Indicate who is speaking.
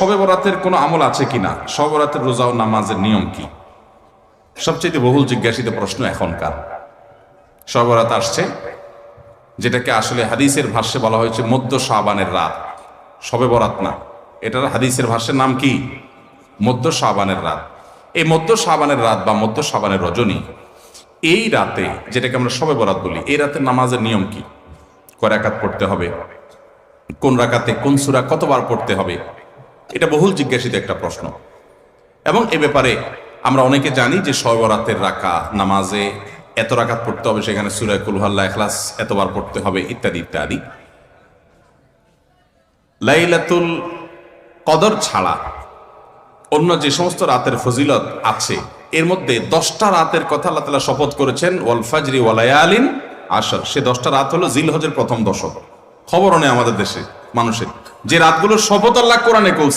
Speaker 1: শবে বরাতের কোনো আমল আছে কিনা, শবে বরাতের রোজা ও নামাজের নিয়ম কি? সবচেয়ে বহুল জিজ্ঞাসিত প্রশ্ন এখনকার। শবে বরাত আসছে, যেটাকে আসলে হাদিসের ভাষ্যে বলা হয়েছে মধ্য শাবানের রাত, শবে বরাত না, এটার হাদিসের ভাষ্যের নাম কি? মধ্য শাবানের রাত। এই মধ্য শাবানের রাত বা মধ্য শাবানের রজনী, এই রাতে যেটাকে আমরা শবে বরাত বলি, এই রাতে নামাজের নিয়ম কি? কয় রাকাত পড়তে হবে, কোন রাকাতে কোন সূরা কতবার পড়তে হবে, এটা বহুল জিজ্ঞাসিত একটা প্রশ্ন। এবং এ ব্যাপারে আমরা অনেকে জানি যে শবে বরাতের নামাজে এত রাকাত পড়তে হবে, সেখানে সূরা কুল হুয়াল্লাহ, ইখলাস এতবার পড়তে হবে, ইত্যাদি ইত্যাদি। লাইলাতুল কদর ছাড়া অন্য যে সমস্ত রাতের ফজিলত আছে, এর মধ্যে 10টা রাতের কথা আল্লাহ তাআলা শপথ করেছেন, ওয়াল ফাজরি ওয়া লায়ালিন আশর। সে 10টা রাত হলো জিলহজের প্রথম দশক। খবরও নেই আমাদের দেশে মানুষের, যে রাতগুলোর শপথ আল্লাহ কোরআনে করেছেন।